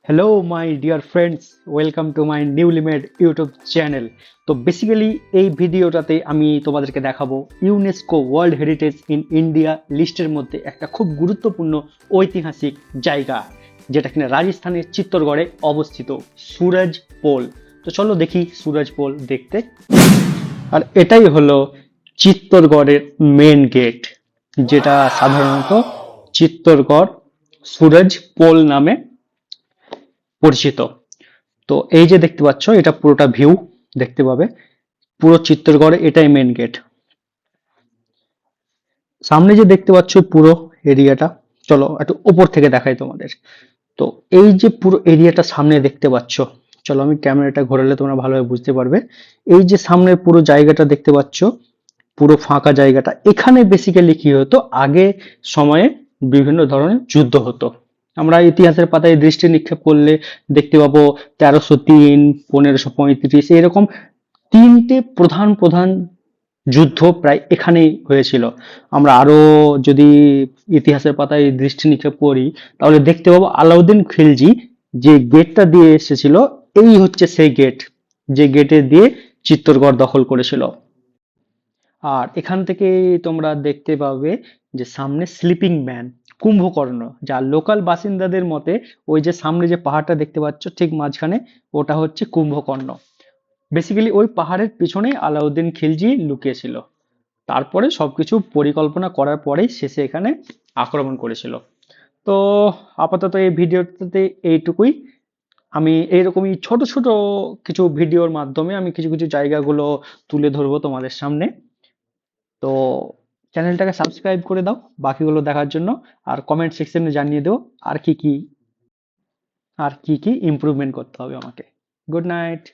Hello my dear friends, welcome to my newly made YouTube channel. তো basically এই ভিডিওটাতে আমি তোমাদেরকে দেখাবো UNESCO world heritage in India লিস্টের মধ্যে একটা খুব গুরুত্বপূর্ণ ঐতিহাসিক জায়গা, যেটা কিনা রাজস্থানের চিত্তরগড়ে অবস্থিত, সুরজ পোল। তো চলো দেখি সুরজ পোল দেখতে। আর এটাই হলো চিত্তরগড়ের মেন গেট, যেটা সাধারণত চিত্তরগড় সুরজ পোল নামে পরিচিত। তো এই যে দেখতে পাচ্ছ, এটা পুরোটা ভিউ দেখতে পাবে পুরো চিত্তরগড়ে, এটাই মেন গেট। সামনে যে দেখতে পাচ্ছ পুরো এরিয়াটা, চলো একটু উপর থেকে দেখাই তোমাদের। তো এই যে পুরো এরিয়াটা সামনে দেখতে পাচ্ছ, চলো আমি ক্যামেরাটা ঘোরালে তোমরা ভালোভাবে বুঝতে পারবে। এই যে সামনের পুরো জায়গাটা দেখতে পাচ্ছ, পুরো ফাঁকা জায়গাটা, এখানে বেসিক্যালি কি হতো, আগে সময়ে বিভিন্ন ধরনের যুদ্ধ হতো। আমরা ইতিহাসের পাতায় দৃষ্টি নিক্ষেপ করলে দেখতে পাবো 1303, 1535, এরকম তিনটে প্রধান প্রধান যুদ্ধ প্রায় এখানেই হয়েছিল। আমরা আরো যদি ইতিহাসের পাতায় দৃষ্টি নিক্ষেপ করি, তাহলে দেখতে পাবো আলাউদ্দিন খিলজি যে গেটটা দিয়ে এসেছিল, এই হচ্ছে সেই গেট, যে গেটে দিয়ে চিত্তরগড় দখল করেছিল। আর এখান থেকে তোমরা দেখতে পাবে যে সামনে স্লিপিং ম্যান কুম্ভকর্ণ, যা লোকাল বাসিন্দাদের মতে ওই যে সামনে যে পাহাড়টা দেখতে পাচ্ছ ঠিক মাঝখানে, ওটা হচ্ছে কুম্ভকর্ণ। বেসিক্যালি ওই পাহাড়ের পিছনেই আলাউদ্দিন খিলজি লুকিয়েছিল। তারপরে সবকিছু পরিকল্পনা করার পরেই শেষে এখানে আক্রমণ করেছিল। তো আপাতত এই ভিডিওটাতে এইটুকুই। আমি এইরকমই ছোট ছোট কিছু ভিডিওর মাধ্যমে আমি কিছু কিছু জায়গাগুলো তুলে ধরবো তোমাদের সামনে। তো চ্যানেলটাকে সাবস্ক্রাইব করে দাও বাকিগুলো দেখার জন্য, আর কমেন্ট সেকশনে জানিয়ে দাও আর কি কি ইমপ্রুভমেন্ট করতে হবে আমাকে। Good night.